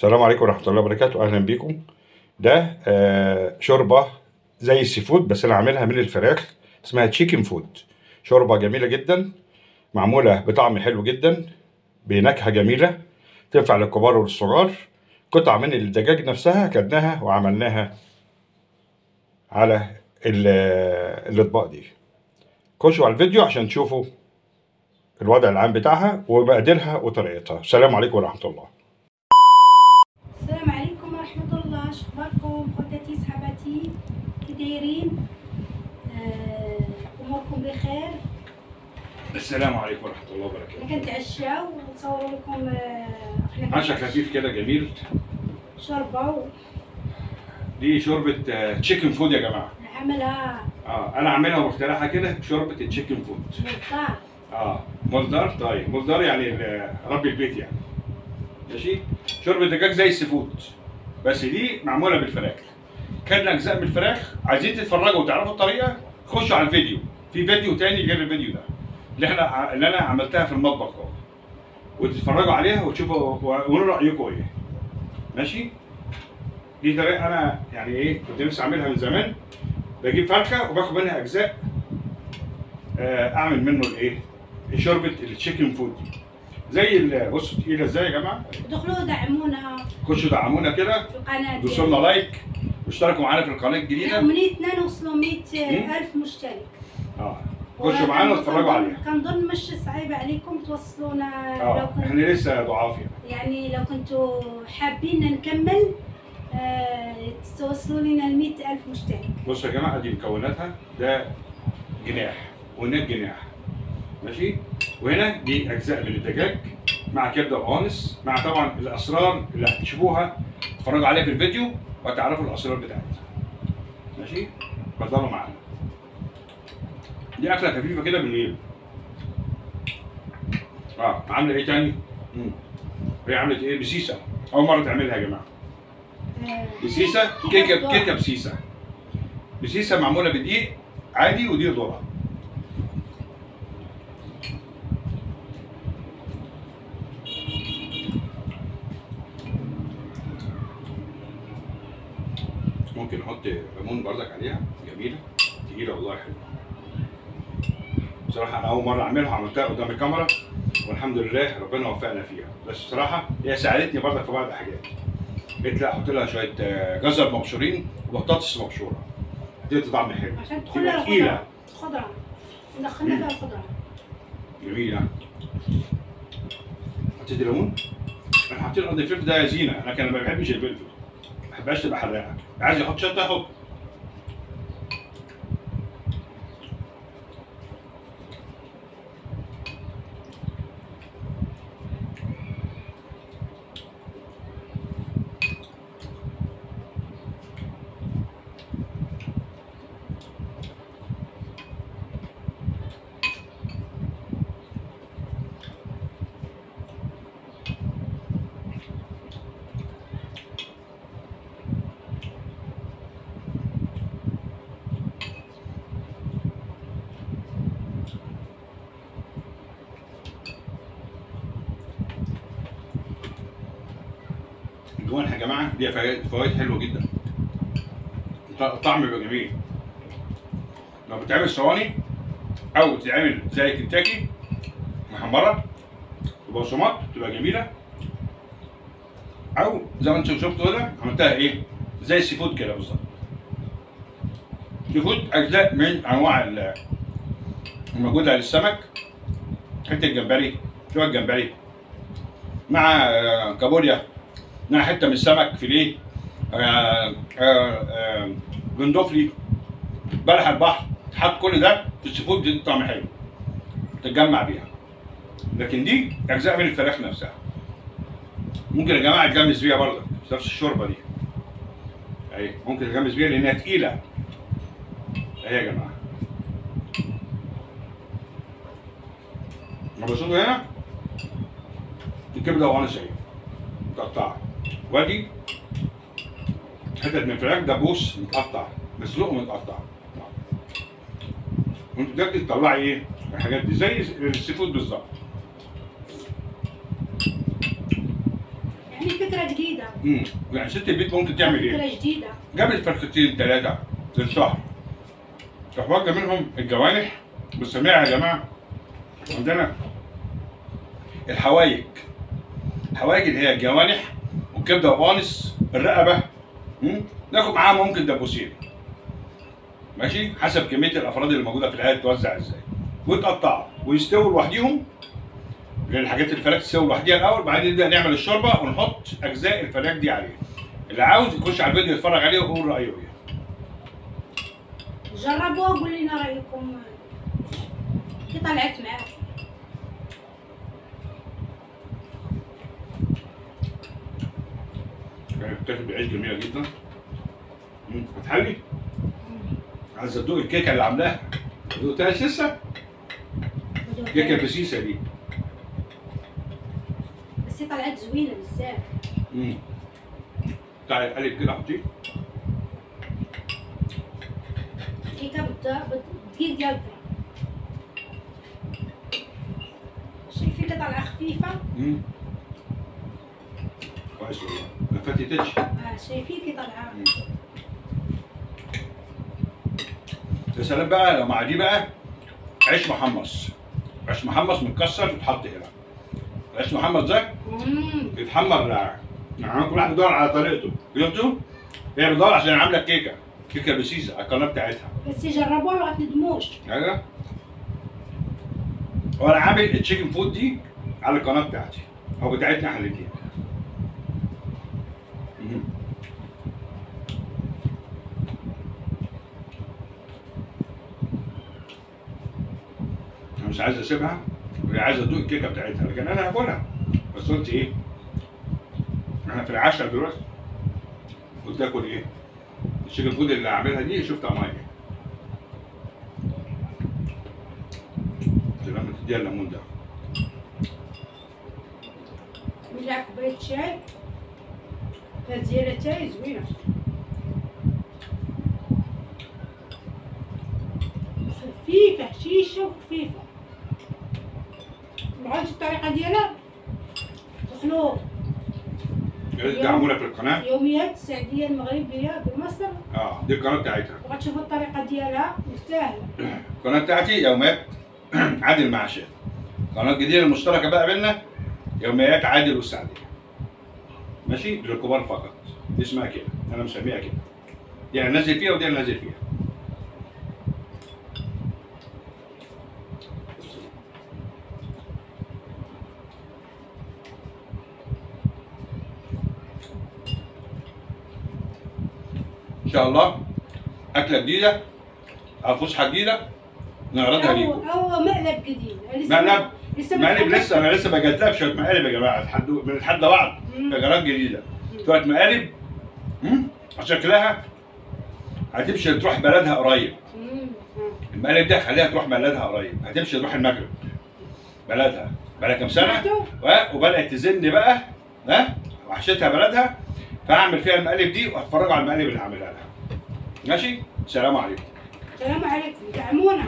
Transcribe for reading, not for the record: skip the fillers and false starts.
السلام عليكم ورحمة الله وبركاته، أهلا بيكم. ده شوربة زي السي فود، بس أنا عاملها من الفراخ، اسمها تشيكن فود. شوربة جميلة جدا، معمولة بطعم حلو جدا، بنكهة جميلة، تنفع للكبار والصغار. قطع من الدجاج نفسها كدناها وعملناها على الأطباق دي. خشوا على الفيديو عشان تشوفوا الوضع العام بتاعها ومقاديرها وطريقتها. السلام عليكم ورحمة الله. السلام عليكم ورحمة الله، شخباركم خواتاتي صحباتي كي دايرين؟ اموركم بخير؟ السلام عليكم ورحمة الله وبركاته. كنتعشاو ونصوروا لكم عشاء خفيف كده جميل. شوربة دي شوربة تشيكن فود يا جماعة. عملها أنا عاملها ومخترعها كده، شوربة التشيكن فود. مولدار. مولدار. طيب مولدار يعني ربي البيت يعني. ماشي؟ شوربة دجاج زي السي فود، بس دي معمولة بالفراخ. كان أجزاء من الفراخ، عايزين تتفرجوا وتعرفوا الطريقة خشوا على الفيديو، في فيديو تاني غير الفيديو ده اللي أنا عملتها في المطبخ اهو، وتتفرجوا عليها وتشوفوا وقولوا رأيكم إيه. ماشي؟ دي طريقة أنا يعني إيه كنت نفسي أعملها من زمان. بجيب فرخة وباخد منها أجزاء، أعمل منه الإيه؟ شوربة التشيكن فود دي. زي بصوا تقيلة إزاي يا جماعة؟ ادخلوا دعمونا، خشوا دعمونا كده في القناة، دوسوا لنا لايك واشتركوا معانا في القناة الجديدة. منيتنا نوصلوا 100,000 مشترك. خشوا معانا واتفرجوا عليها. كنظن مش صعيب عليكم توصلونا. لو كنت احنا لسه ضعاف يعني لو كنتوا حابين نكمل توصلوا لنا ل 100,000 مشترك. بصوا يا جماعه دي مكوناتها، ده جناح وهناك جناح، ماشي، وهنا دي اجزاء من الدجاج مع كبده وقوانص، مع طبعا الاسرار اللي هتشوفوها اتفرجوا عليها في الفيديو وهتعرفوا الاسرار بتاعتها. ماشي، اتفضلوا معانا. دي اكله خفيفه كده بالليل. عامله ايه تاني؟ هي عملت ايه؟ بسيسه، اول مره تعملها يا جماعه. بسيسه، كيكه بسيسه. بسيسه معموله بدقيق عادي ودي ذره. ممكن نحط ليمون بردك عليها، جميله تقيله والله حلوه. بصراحه انا اول مره اعملها، عملتها قدام الكاميرا والحمد لله ربنا وفقنا فيها، بس بصراحه هي ساعدتني بردك في بعض الحاجات. قلت لا احط لها شويه جزر مبشورين وبطاطس مبشوره، هتدي طعم حلو عشان تدخلها تقيله خضره، ندخلنا فيها الخضره جميله. حطيت ليمون، انا حاطين قرن الفلفل ده زينه، انا كان ما بحبش الفلفل، ما بحبهاش تبقى حراقه، عايز يحط شطه يحط. الجوانح يا جماعه ليها فوائد حلوه جدا، الطعم بيبقى جميل. لو بتعمل صواني او تتعمل زي كنتاكي محمره وبقسماط تبقى جميله، او زي ما انتم شفتوا هنا عملتها ايه زي السي فود كده بالظبط. سي فود اجزاء من انواع الموجوده للسمك، حته جمبري، شويه جمبري مع كابوريا، مع حته من السمك فيليه، جندوفلي، بلح البحر، تحط كل ده في السي فود دي طعم حلو تتجمع بيها. لكن دي اجزاء من الفراخ نفسها، ممكن يا جماعه تجمس بيها برضه نفس الشوربه دي اهي، ممكن تجمس بيها لانها تقيله اهي يا جماعه. ما بصوا هنا الكبده وقوانص اهي متقطعه، وادي حتت من الفراخ دبوس متقطع مسلوق ومتقطع. وانت تقدري تطلعي ايه الحاجات دي زي السي فود بالظبط. يعني فكره جديده. جديدة. يعني ست البيت ممكن تعمل ايه؟ فكرة جديدة. جابت فرختين 3 للشهر. تروح واخده منهم الجوانح، بنسميها يا جماعه عندنا الحوايج. الحوايج اللي هي الجوانح والكبده والقوانص الرقبه. ناخد معاها ممكن دبوسين. ماشي؟ حسب كميه الافراد اللي موجوده في العيله توزع ازاي. ويتقطعوا ويستووا لوحديهم. لان الحاجات الفراخ تستوي لوحديها الاول، بعدين نبدا نعمل الشوربه ونحط اجزاء الفراخ دي عليها. اللي عاوز يخش على الفيديو يتفرج عليه ويقول رايه ايه. جربوها وقول لنا رايكم كي طلعت معاك. بتاكل بعيش جميله جدا. هتحلي؟ عايزه تدوق الكيكه اللي عاملاها. دوقتها لسه؟ الكيكه البسيسه دي. بس هي طلعت زوينه بزاف. تعالي قلب كده حطيه. الكيكه بالدقيق ديال الدرا. شايفين كي طالعه خفيفه؟ كويس والله ما فاتتش. شايفين كي طالعه. يا سلام بقى لو مع دي بقى عيش محمص. عيش محمص متكسر يتحط هنا. العيش محمص ده يتحمر يعني كل واحد بيدور على طريقته. شفتوا؟ هي بتدور عشان عامله كيكه. كيكه بسيسه على القناه بتاعتها. بس يجربوها ما تندموش. ايوه. وانا عامل التشيكن فود دي على القناه بتاعتي او بتاعتنا احنا الاثنين. انا مش عايز اسيبها وهي عايزه تدوق الكيكه بتاعتها، لكن انا هاكلها. بس قلت ايه؟ احنا في العشاء دلوقتي. قلت اكل ايه؟ التشيكن فود اللي هعملها دي شفت طعمها ايه؟ لما تديها الليمون ده. نرجع كوبايه شاي. كاس ديال شاي زوينه. خفيفه هشيشه وخفيفه. ما عرفتش الطريقه ديالها؟ دخلوا معموله في القناه. يوميات السعوديه المغربيه بمصر. دي القناه بتاعتها. وغتشوفوا الطريقه ديالها مستاهله. القناه بتاعتي يوميات عادل مع شيخ. القناه الجديده المشتركه بقى بينا يوميات عادل والسعديه. ماشي؟ للكبار فقط. دي اسمها كده، انا مسميها كده. دي انا نازل فيها ودي انا نازل فيها. ان شاء الله اكله جديده او فسحه جديده نعرضها ليكم. او مقلب جديد. مقلب لسه انا لسه بجذب شويه مقالب يا جماعه. بنتحدى بعض فجرات جديده. شويه مقالب شكلها هتمشي تروح بلدها قريب. المقالب دي خليها تروح بلدها قريب. هتمشي تروح المغرب بلدها بقى كام سنه وبدات تزن بقى وحشتها بلدها. فهعمل فيها المقالب دي وهتفرجوا على المقالب اللي هعملها لها. ماشي؟ السلام عليكم. السلام عليكم. دعمونا.